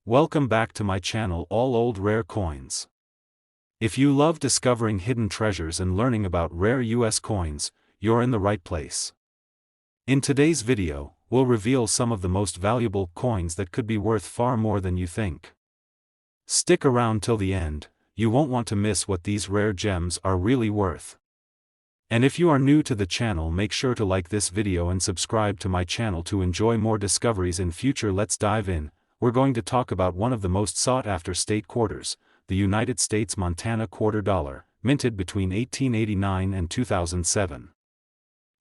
Welcome back to my channel, All Old Rare Coins. If you love discovering hidden treasures and learning about rare US coins, you're in the right place. In today's video, we'll reveal some of the most valuable coins that could be worth far more than you think. Stick around till the end, you won't want to miss what these rare gems are really worth. And if you are new to the channel, make sure to like this video and subscribe to my channel to enjoy more discoveries in future. Let's dive in. We're going to talk about one of the most sought-after state quarters, the United States Montana quarter dollar, minted between 1889 and 2007.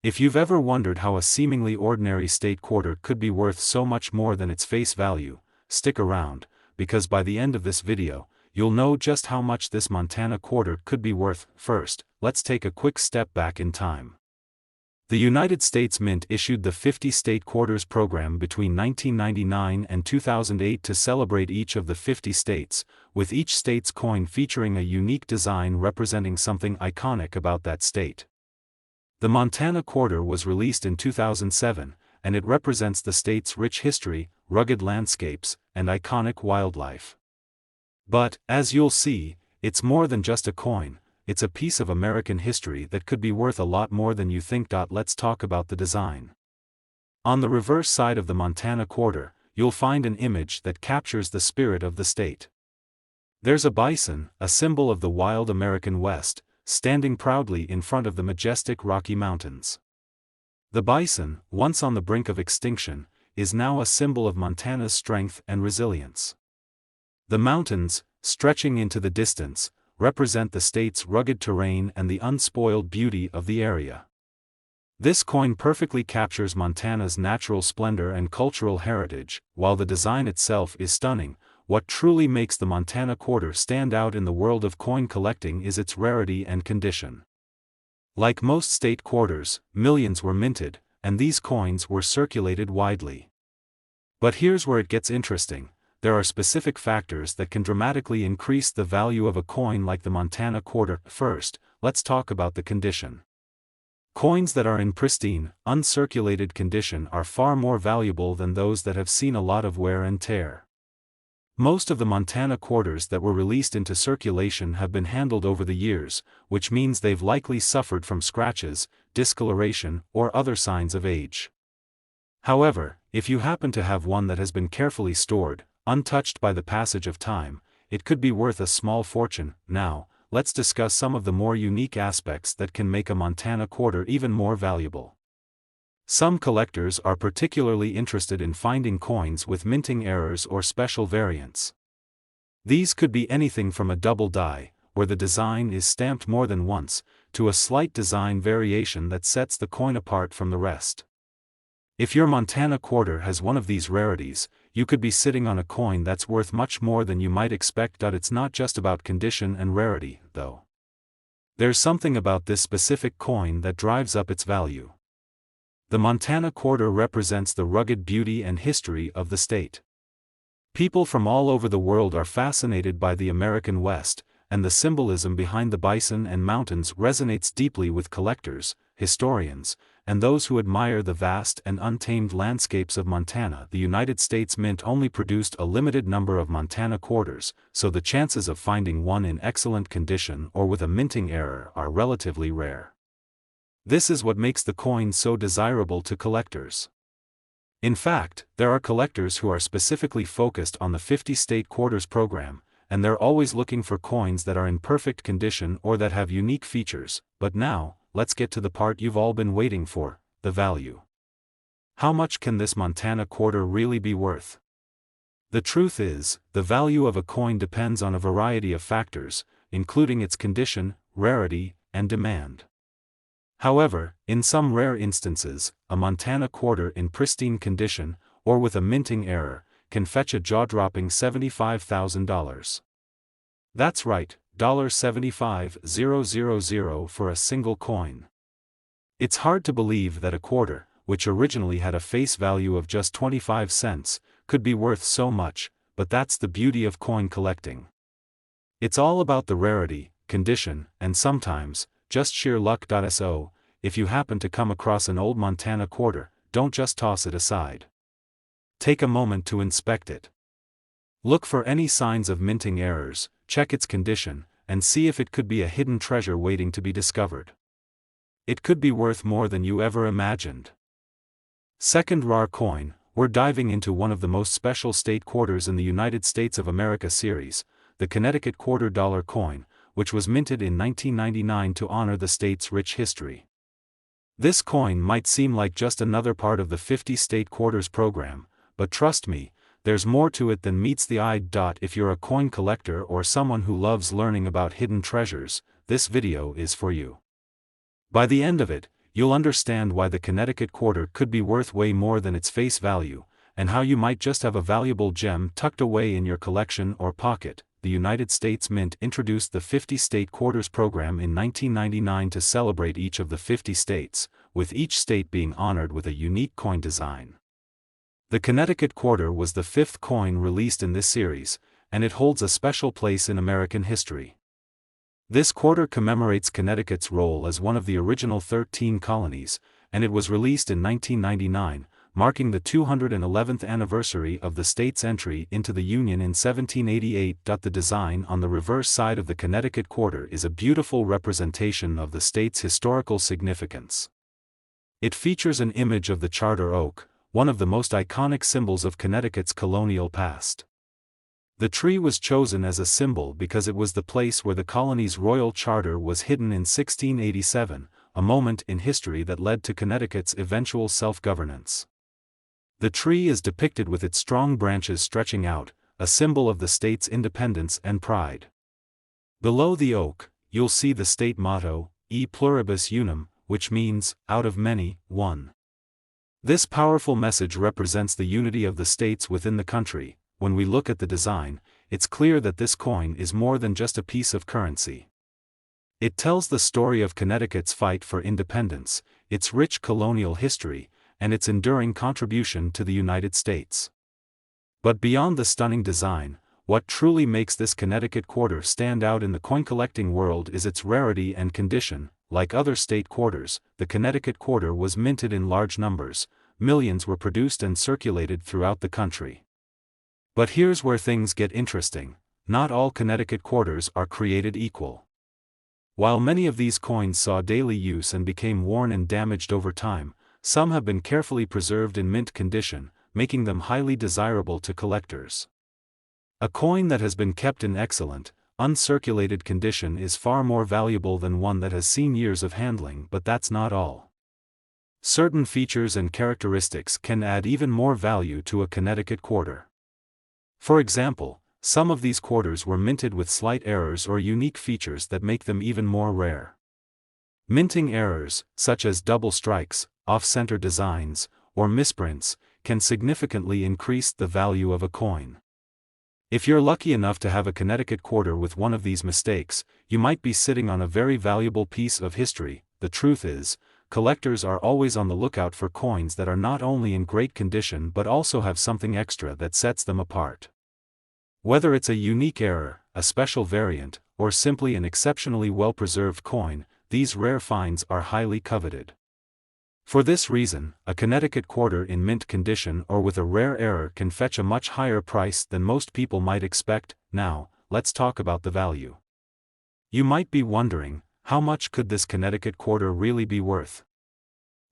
If you've ever wondered how a seemingly ordinary state quarter could be worth so much more than its face value, stick around, because by the end of this video, you'll know just how much this Montana quarter could be worth. First, let's take a quick step back in time. The United States Mint issued the 50 state quarters program between 1999 and 2008 to celebrate each of the 50 states, with each state's coin featuring a unique design representing something iconic about that state. The Montana quarter was released in 2007, and it represents the state's rich history, rugged landscapes, and iconic wildlife. But, as you'll see, it's more than just a coin. It's a piece of American history that could be worth a lot more than you think. Let's talk about the design. On the reverse side of the Montana quarter, you'll find an image that captures the spirit of the state. There's a bison, a symbol of the wild American West, standing proudly in front of the majestic Rocky Mountains. The bison, once on the brink of extinction, is now a symbol of Montana's strength and resilience. The mountains, stretching into the distance, represent the state's rugged terrain and the unspoiled beauty of the area. This coin perfectly captures Montana's natural splendor and cultural heritage. While the design itself is stunning, what truly makes the Montana quarter stand out in the world of coin collecting is its rarity and condition. Like most state quarters, millions were minted, and these coins were circulated widely. But here's where it gets interesting. There are specific factors that can dramatically increase the value of a coin like the Montana quarter. First, let's talk about the condition. Coins that are in pristine, uncirculated condition are far more valuable than those that have seen a lot of wear and tear. Most of the Montana quarters that were released into circulation have been handled over the years, which means they've likely suffered from scratches, discoloration, or other signs of age. However, if you happen to have one that has been carefully stored, untouched by the passage of time, it could be worth a small fortune. Now, let's discuss some of the more unique aspects that can make a Montana quarter even more valuable. Some collectors are particularly interested in finding coins with minting errors or special variants. These could be anything from a double die, where the design is stamped more than once, to a slight design variation that sets the coin apart from the rest. If your Montana quarter has one of these rarities, you could be sitting on a coin that's worth much more than you might expect. It's not just about condition and rarity, though. There's something about this specific coin that drives up its value. The Montana quarter represents the rugged beauty and history of the state. People from all over the world are fascinated by the American West, and the symbolism behind the bison and mountains resonates deeply with collectors, historians, and those who admire the vast and untamed landscapes of Montana. The United States Mint only produced a limited number of Montana quarters, so the chances of finding one in excellent condition or with a minting error are relatively rare. This is what makes the coin so desirable to collectors. In fact, there are collectors who are specifically focused on the 50 state quarters program, and they're always looking for coins that are in perfect condition or that have unique features. But now, let's get to the part you've all been waiting for, the value. How much can this Montana quarter really be worth? The truth is, the value of a coin depends on a variety of factors, including its condition, rarity, and demand. However, in some rare instances, a Montana quarter in pristine condition, or with a minting error, can fetch a jaw-dropping $75,000. That's right, $75,000 for a single coin. It's hard to believe that a quarter, which originally had a face value of just 25 cents, could be worth so much, but that's the beauty of coin collecting. It's all about the rarity, condition, and sometimes, just sheer luck. So, if you happen to come across an old Montana quarter, don't just toss it aside. Take a moment to inspect it. Look for any signs of minting errors, check its condition, and see if it could be a hidden treasure waiting to be discovered. It could be worth more than you ever imagined. Second rare coin, we're diving into one of the most special state quarters in the United States of America series, the Connecticut $quarter coin, which was minted in 1999 to honor the state's rich history. This coin might seem like just another part of the 50 state quarters program, but trust me, there's more to it than meets the eye. If you're a coin collector or someone who loves learning about hidden treasures, this video is for you. By the end of it, you'll understand why the Connecticut quarter could be worth way more than its face value, and how you might just have a valuable gem tucked away in your collection or pocket. The United States Mint introduced the 50 state quarters program in 1999 to celebrate each of the 50 states, with each state being honored with a unique coin design. The Connecticut quarter was the fifth coin released in this series, and it holds a special place in American history. This quarter commemorates Connecticut's role as one of the original 13 colonies, and it was released in 1999, marking the 211th anniversary of the state's entry into the Union in 1788. The design on the reverse side of the Connecticut quarter is a beautiful representation of the state's historical significance. It features an image of the charter oak, one of the most iconic symbols of Connecticut's colonial past. The tree was chosen as a symbol because it was the place where the colony's royal charter was hidden in 1687, a moment in history that led to Connecticut's eventual self-governance. The tree is depicted with its strong branches stretching out, a symbol of the state's independence and pride. Below the oak, you'll see the state motto, E pluribus unum, which means, out of many, one. This powerful message represents the unity of the states within the country. When we look at the design, it's clear that this coin is more than just a piece of currency. It tells the story of Connecticut's fight for independence, its rich colonial history, and its enduring contribution to the United States. But beyond the stunning design, what truly makes this Connecticut quarter stand out in the coin collecting world is its rarity and condition. Like other state quarters, the Connecticut quarter was minted in large numbers, millions were produced and circulated throughout the country. But here's where things get interesting: not all Connecticut quarters are created equal. While many of these coins saw daily use and became worn and damaged over time, some have been carefully preserved in mint condition, making them highly desirable to collectors. A coin that has been kept in excellent, uncirculated condition is far more valuable than one that has seen years of handling. But that's not all. Certain features and characteristics can add even more value to a Connecticut quarter. For example, some of these quarters were minted with slight errors or unique features that make them even more rare. Minting errors, such as double strikes, off-center designs, or misprints, can significantly increase the value of a coin. If you're lucky enough to have a Connecticut quarter with one of these mistakes, you might be sitting on a very valuable piece of history. The truth is, collectors are always on the lookout for coins that are not only in great condition but also have something extra that sets them apart. Whether it's a unique error, a special variant, or simply an exceptionally well-preserved coin, these rare finds are highly coveted. For this reason, a Connecticut quarter in mint condition or with a rare error can fetch a much higher price than most people might expect. Now, let's talk about the value. You might be wondering, how much could this Connecticut quarter really be worth?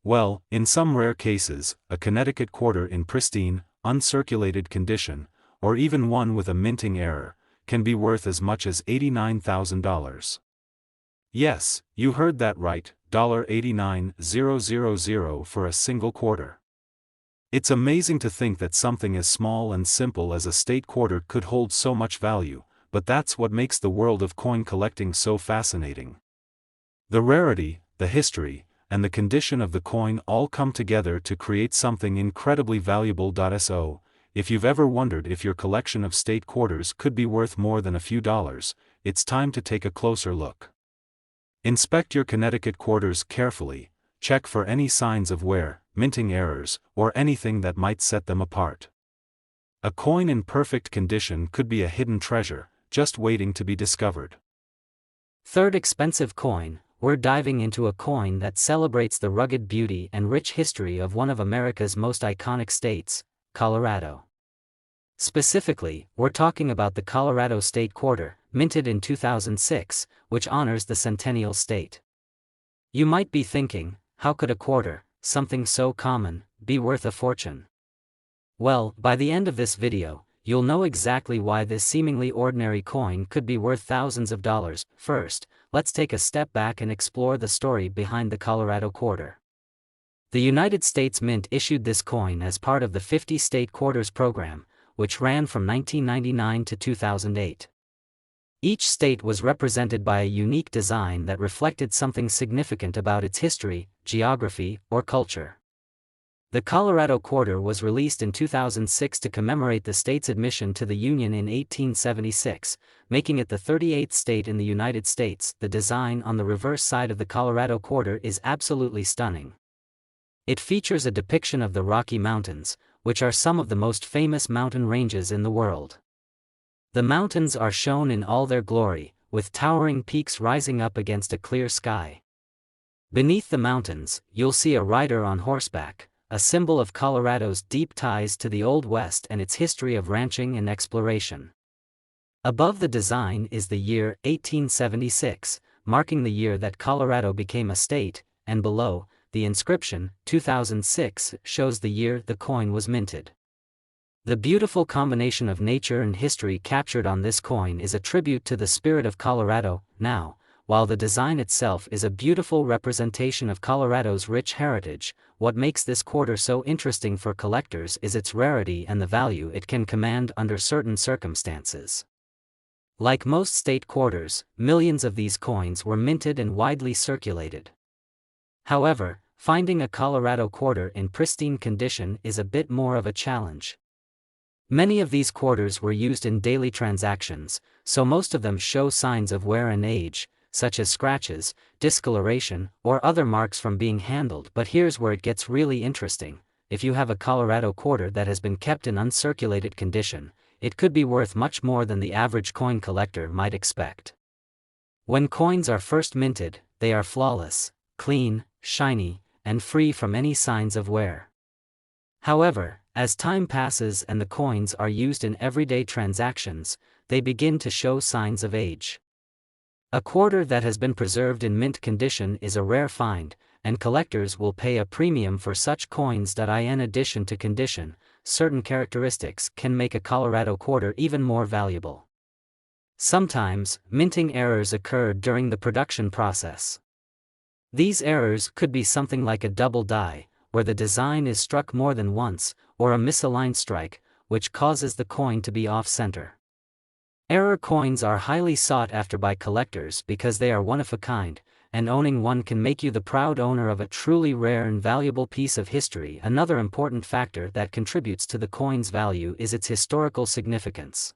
Well, in some rare cases, a Connecticut quarter in pristine, uncirculated condition, or even one with a minting error, can be worth as much as $89,000. Yes, you heard that right, $89,000 for a single quarter. It's amazing to think that something as small and simple as a state quarter could hold so much value, but that's what makes the world of coin collecting so fascinating. The rarity, the history, and the condition of the coin all come together to create something incredibly valuable. So, if you've ever wondered if your collection of state quarters could be worth more than a few dollars, it's time to take a closer look. Inspect your Connecticut quarters carefully, check for any signs of wear, minting errors, or anything that might set them apart. A coin in perfect condition could be a hidden treasure, just waiting to be discovered. Third expensive coin, we're diving into a coin that celebrates the rugged beauty and rich history of one of America's most iconic states, Colorado. Specifically, we're talking about the Colorado State Quarter, minted in 2006, which honors the centennial state. You might be thinking, how could a quarter, something so common, be worth a fortune? Well, by the end of this video, you'll know exactly why this seemingly ordinary coin could be worth thousands of dollars. First, let's take a step back and explore the story behind the Colorado Quarter. The United States Mint issued this coin as part of the 50 State Quarters program, which ran from 1999 to 2008. Each state was represented by a unique design that reflected something significant about its history, geography, or culture. The Colorado Quarter was released in 2006 to commemorate the state's admission to the Union in 1876, making it the 38th state in the United States. The design on the reverse side of the Colorado Quarter is absolutely stunning. It features a depiction of the Rocky Mountains, which are some of the most famous mountain ranges in the world. The mountains are shown in all their glory, with towering peaks rising up against a clear sky. Beneath the mountains, you'll see a rider on horseback, a symbol of Colorado's deep ties to the Old West and its history of ranching and exploration. Above the design is the year 1876, marking the year that Colorado became a state, and below, the inscription, 2006, shows the year the coin was minted. The beautiful combination of nature and history captured on this coin is a tribute to the spirit of Colorado. Now, while the design itself is a beautiful representation of Colorado's rich heritage, what makes this quarter so interesting for collectors is its rarity and the value it can command under certain circumstances. Like most state quarters, millions of these coins were minted and widely circulated. However, finding a Colorado quarter in pristine condition is a bit more of a challenge. Many of these quarters were used in daily transactions, so most of them show signs of wear and age, such as scratches, discoloration, or other marks from being handled. But here's where it gets really interesting. If you have a Colorado quarter that has been kept in uncirculated condition, it could be worth much more than the average coin collector might expect. When coins are first minted, they are flawless, clean, shiny, and free from any signs of wear. However, as time passes and the coins are used in everyday transactions, they begin to show signs of age. A quarter that has been preserved in mint condition is a rare find, and collectors will pay a premium for such coins. In addition to condition, certain characteristics can make a Colorado quarter even more valuable. Sometimes, minting errors occur during the production process. These errors could be something like a double die, where the design is struck more than once, or a misaligned strike, which causes the coin to be off-center. Error coins are highly sought after by collectors because they are one of a kind, and owning one can make you the proud owner of a truly rare and valuable piece of history. Another important factor that contributes to the coin's value is its historical significance.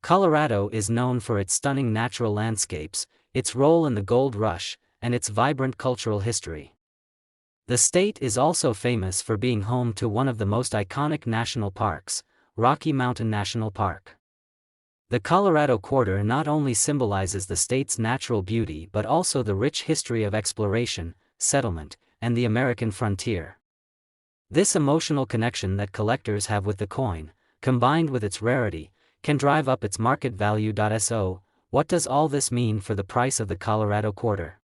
Colorado is known for its stunning natural landscapes, its role in the gold rush, and its vibrant cultural history. The state is also famous for being home to one of the most iconic national parks, Rocky Mountain National Park. The Colorado Quarter not only symbolizes the state's natural beauty but also the rich history of exploration, settlement, and the American frontier. This emotional connection that collectors have with the coin, combined with its rarity, can drive up its market value. So, what does all this mean for the price of the Colorado Quarter?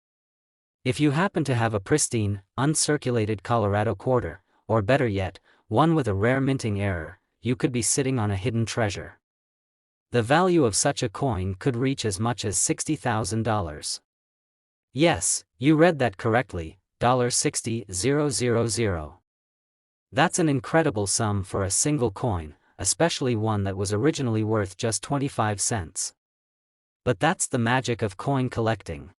If you happen to have a pristine, uncirculated Colorado quarter, or better yet, one with a rare minting error, you could be sitting on a hidden treasure. The value of such a coin could reach as much as $60,000. Yes, you read that correctly, $60,000. That's an incredible sum for a single coin, especially one that was originally worth just 25 cents. But that's the magic of coin collecting.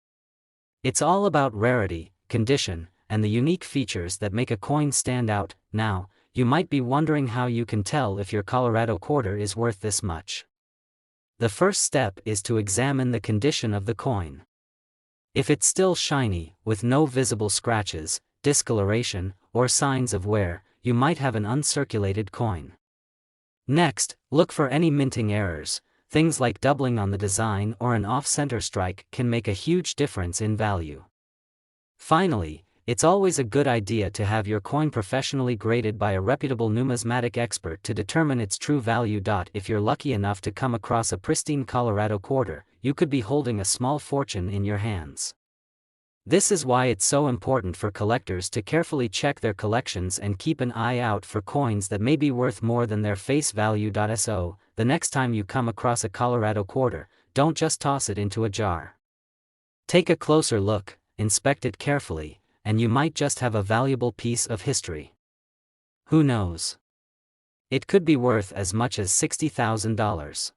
It's all about rarity, condition, and the unique features that make a coin stand out. Now, you might be wondering how you can tell if your Colorado quarter is worth this much. The first step is to examine the condition of the coin. If it's still shiny, with no visible scratches, discoloration, or signs of wear, you might have an uncirculated coin. Next, look for any minting errors. Things like doubling on the design or an off-center strike can make a huge difference in value. Finally, It's always a good idea to have your coin professionally graded by a reputable numismatic expert to determine its true value. If you're lucky enough to come across a pristine Colorado quarter, you could be holding a small fortune in your hands. This is why it's so important for collectors to carefully check their collections and keep an eye out for coins that may be worth more than their face value. So, the next time you come across a Colorado quarter, don't just toss it into a jar. Take a closer look, inspect it carefully, and you might just have a valuable piece of history. Who knows? It could be worth as much as $60,000.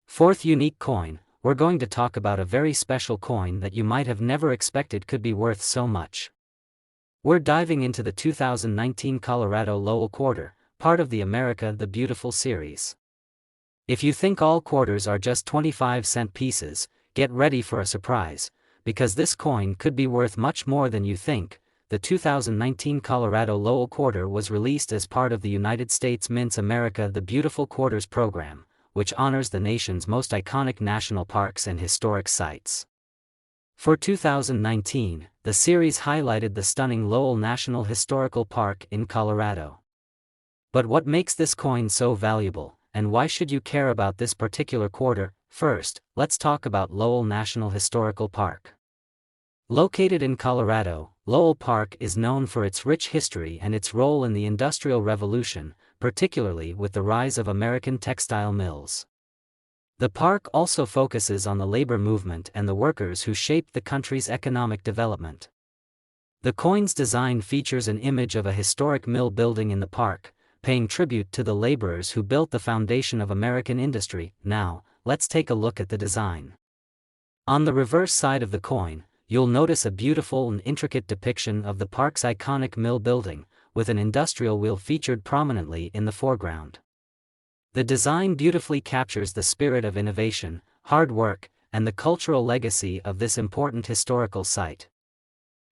Fourth unique coin, we're going to talk about a very special coin that you might have never expected could be worth so much. We're diving into the 2019 Colorado Lowell Quarter, part of the America the Beautiful series. If you think all quarters are just 25-cent pieces, get ready for a surprise, because this coin could be worth much more than you think. The 2019 Colorado Lowell Quarter was released as part of the United States Mint's America the Beautiful Quarters program, which honors the nation's most iconic national parks and historic sites. For 2019, the series highlighted the stunning Lowell National Historical Park in Colorado. But what makes this coin so valuable, and why should you care about this particular quarter? First, let's talk about Lowell National Historical Park. Located in Colorado, Lowell Park is known for its rich history and its role in the Industrial Revolution, particularly with the rise of American textile mills. The park also focuses on the labor movement and the workers who shaped the country's economic development. The coin's design features an image of a historic mill building in the park, paying tribute to the laborers who built the foundation of American industry. Now, let's take a look at the design. On the reverse side of the coin, you'll notice a beautiful and intricate depiction of the park's iconic mill building, with an industrial wheel featured prominently in the foreground. The design beautifully captures the spirit of innovation, hard work, and the cultural legacy of this important historical site.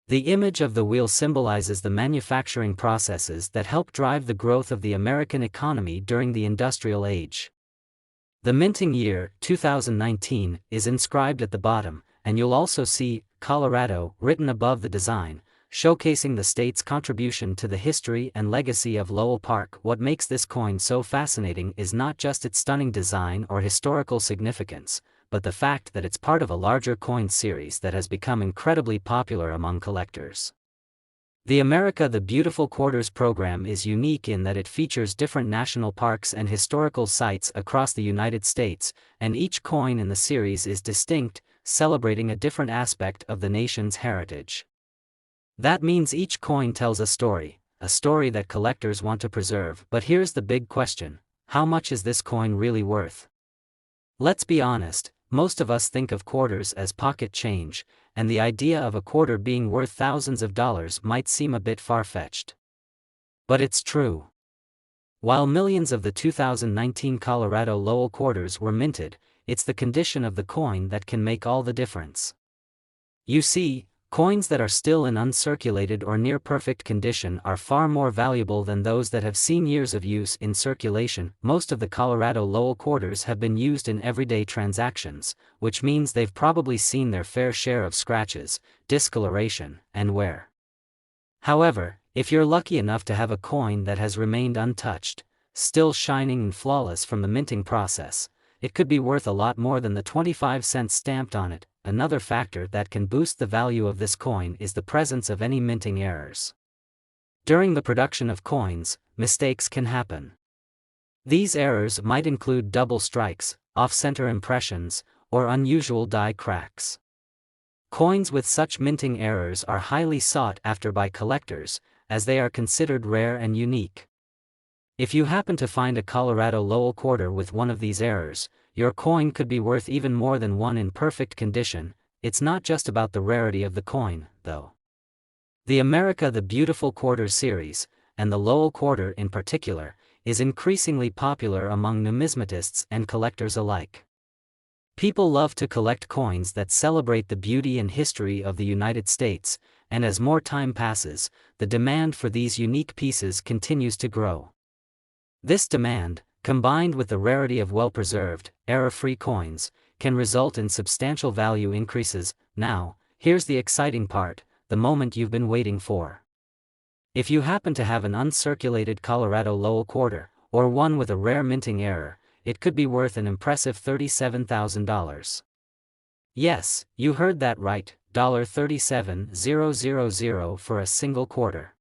The image of the wheel symbolizes the manufacturing processes that helped drive the growth of the American economy during the industrial age. The minting year, 2019, is inscribed at the bottom, and you'll also see Colorado written above the design, showcasing the state's contribution to the history and legacy of Lowell Park. What makes this coin so fascinating is not just its stunning design or historical significance, but the fact that it's part of a larger coin series that has become incredibly popular among collectors. The America the Beautiful Quarters program is unique in that it features different national parks and historical sites across the United States, and each coin in the series is distinct, celebrating a different aspect of the nation's heritage. That means each coin tells a story that collectors want to preserve. But here's the big question: how much is this coin really worth? Let's be honest, most of us think of quarters as pocket change, and the idea of a quarter being worth thousands of dollars might seem a bit far-fetched. But it's true. While millions of the 2019 Colorado Lowell quarters were minted, it's the condition of the coin that can make all the difference. You see, coins that are still in uncirculated or near-perfect condition are far more valuable than those that have seen years of use in circulation. Most of the Colorado Lowell quarters have been used in everyday transactions, which means they've probably seen their fair share of scratches, discoloration, and wear. However, if you're lucky enough to have a coin that has remained untouched, still shining and flawless from the minting process, it could be worth a lot more than the 25 cents stamped on it. Another factor that can boost the value of this coin is the presence of any minting errors. During the production of coins, mistakes can happen. These errors might include double strikes, off-center impressions, or unusual die cracks. Coins with such minting errors are highly sought after by collectors, as they are considered rare and unique. If you happen to find a Colorado Lowell quarter with one of these errors, your coin could be worth even more than one in perfect condition. It's not just about the rarity of the coin, though. The America the Beautiful Quarters series, and the Lowell quarter in particular, is increasingly popular among numismatists and collectors alike. People love to collect coins that celebrate the beauty and history of the United States, and as more time passes, the demand for these unique pieces continues to grow. This demand, combined with the rarity of well-preserved, error-free coins, can result in substantial value increases. Now, here's the exciting part: the moment you've been waiting for. If you happen to have an uncirculated Colorado Lowell quarter, or one with a rare minting error, it could be worth an impressive $37,000. Yes, you heard that right, $37,000 for a single quarter.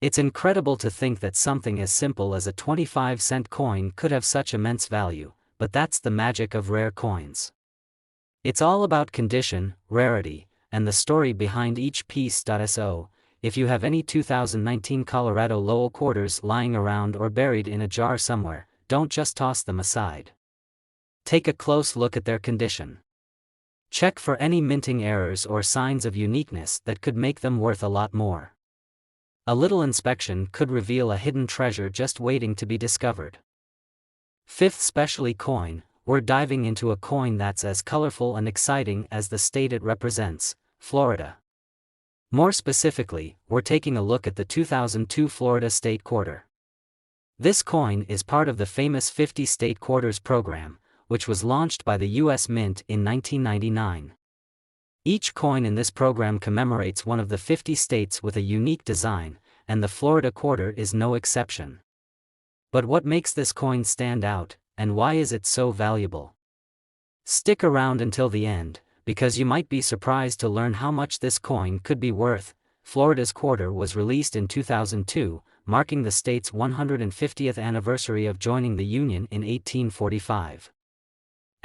It's incredible to think that something as simple as a 25-cent coin could have such immense value, but that's the magic of rare coins. It's all about condition, rarity, and the story behind each piece. So, if you have any 2019 Colorado Lowell quarters lying around or buried in a jar somewhere, don't just toss them aside. Take a close look at their condition. Check for any minting errors or signs of uniqueness that could make them worth a lot more. A little inspection could reveal a hidden treasure just waiting to be discovered. Fifth specialty coin, we're diving into a coin that's as colorful and exciting as the state it represents, Florida. More specifically, we're taking a look at the 2002 Florida State Quarter. This coin is part of the famous 50 State Quarters program, which was launched by the U.S. Mint in 1999. Each coin in this program commemorates one of the 50 states with a unique design, and the Florida quarter is no exception. But what makes this coin stand out, and why is it so valuable? Stick around until the end, because you might be surprised to learn how much this coin could be worth. Florida's quarter was released in 2002, marking the state's 150th anniversary of joining the Union in 1845.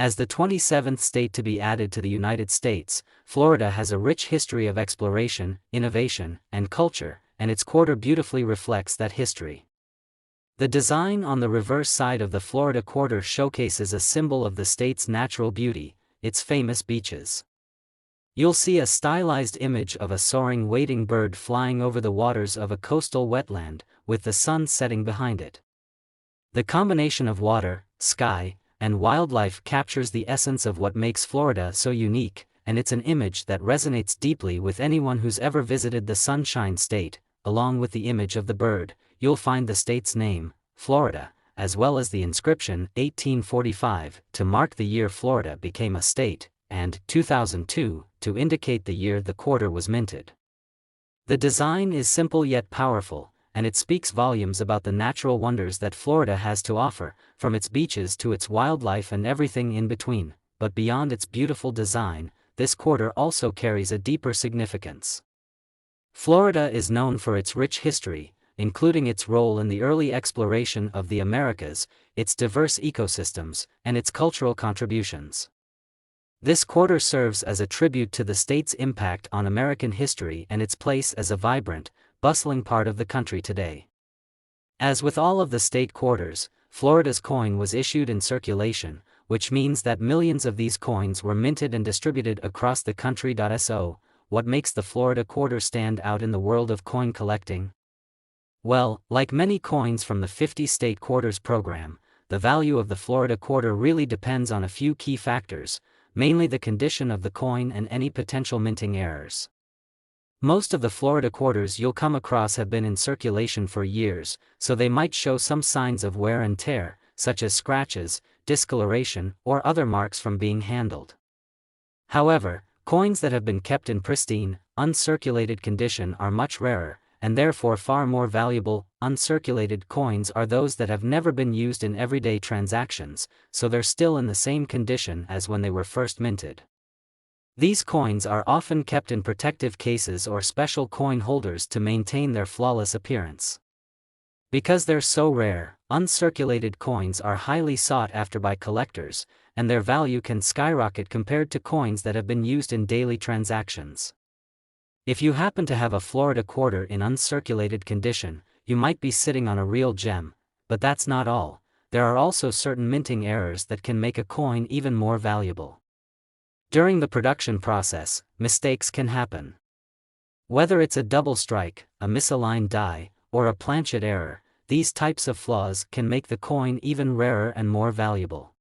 As the 27th state to be added to the United States, Florida has a rich history of exploration, innovation, and culture, and its quarter beautifully reflects that history. The design on the reverse side of the Florida quarter showcases a symbol of the state's natural beauty, its famous beaches. You'll see a stylized image of a soaring wading bird flying over the waters of a coastal wetland, with the sun setting behind it. The combination of water, sky, and wildlife captures the essence of what makes Florida so unique, and it's an image that resonates deeply with anyone who's ever visited the Sunshine State. Along with the image of the bird, you'll find the state's name, Florida, as well as the inscription 1845 to mark the year Florida became a state, and 2002 to indicate the year the quarter was minted. The design is simple yet powerful, and it speaks volumes about the natural wonders that Florida has to offer, from its beaches to its wildlife and everything in between. But beyond its beautiful design, this quarter also carries a deeper significance. Florida is known for its rich history, including its role in the early exploration of the Americas, its diverse ecosystems, and its cultural contributions. This quarter serves as a tribute to the state's impact on American history and its place as a vibrant, bustling part of the country today. As with all of the state quarters, Florida's coin was issued in circulation, which means that millions of these coins were minted and distributed across the country. So, what makes the Florida quarter stand out in the world of coin collecting? Well, like many coins from the 50 State Quarters program, the value of the Florida quarter really depends on a few key factors, mainly the condition of the coin and any potential minting errors. Most of the Florida quarters you'll come across have been in circulation for years, so they might show some signs of wear and tear, such as scratches, discoloration, or other marks from being handled. However, coins that have been kept in pristine, uncirculated condition are much rarer, and therefore far more valuable. Uncirculated coins are those that have never been used in everyday transactions, so they're still in the same condition as when they were first minted. These coins are often kept in protective cases or special coin holders to maintain their flawless appearance. Because they're so rare, uncirculated coins are highly sought after by collectors, and their value can skyrocket compared to coins that have been used in daily transactions. If you happen to have a Florida quarter in uncirculated condition, you might be sitting on a real gem, but that's not all. There are also certain minting errors that can make a coin even more valuable. During the production process, mistakes can happen. Whether it's a double strike, a misaligned die, or a planchet error, these types of flaws can make the coin even rarer and more valuable.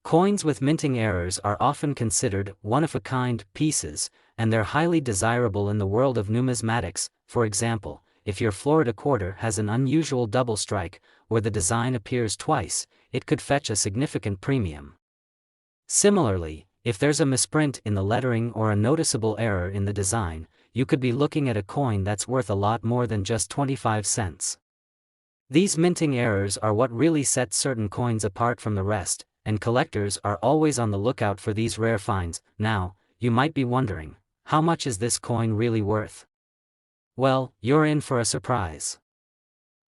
Coins with minting errors are often considered one-of-a-kind pieces, and they're highly desirable in the world of numismatics. For example, if your Florida quarter has an unusual double strike, where the design appears twice, it could fetch a significant premium. Similarly, if there's a misprint in the lettering or a noticeable error in the design, you could be looking at a coin that's worth a lot more than just 25 cents. These minting errors are what really set certain coins apart from the rest, and collectors are always on the lookout for these rare finds. Now, you might be wondering, how much is this coin really worth? Well, you're in for a surprise.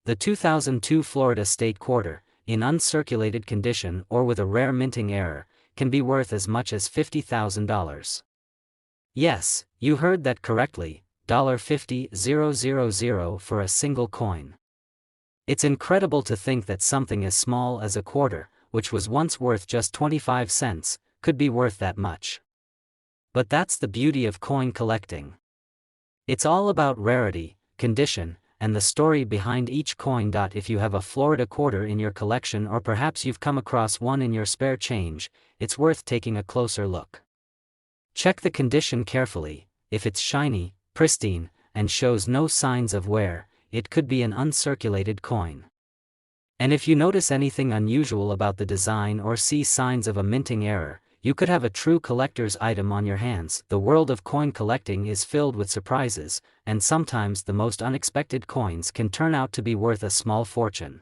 The 2002 Florida State Quarter, in uncirculated condition or with a rare minting error, can be worth as much as $50,000. Yes, you heard that correctly, $50,000 for a single coin. It's incredible to think that something as small as a quarter, which was once worth just 25 cents, could be worth that much. But that's the beauty of coin collecting. It's all about rarity, condition, and the story behind each coin. If you have a Florida quarter in your collection, or perhaps you've come across one in your spare change, it's worth taking a closer look. Check the condition carefully. If it's shiny, pristine, and shows no signs of wear, it could be an uncirculated coin. And if you notice anything unusual about the design or see signs of a minting error, you could have a true collector's item on your hands. The world of coin collecting is filled with surprises, and sometimes the most unexpected coins can turn out to be worth a small fortune.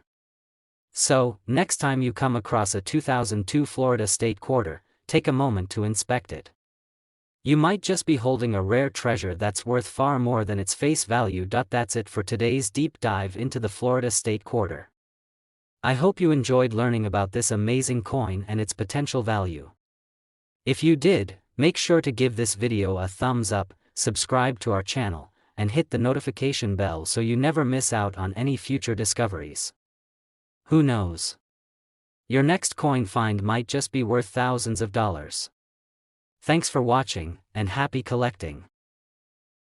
So, next time you come across a 2002 Florida State Quarter, take a moment to inspect it. You might just be holding a rare treasure that's worth far more than its face value. That's it for today's deep dive into the Florida State Quarter. I hope you enjoyed learning about this amazing coin and its potential value. If you did, make sure to give this video a thumbs up, subscribe to our channel, and hit the notification bell so you never miss out on any future discoveries. Who knows? Your next coin find might just be worth thousands of dollars. Thanks for watching, and happy collecting.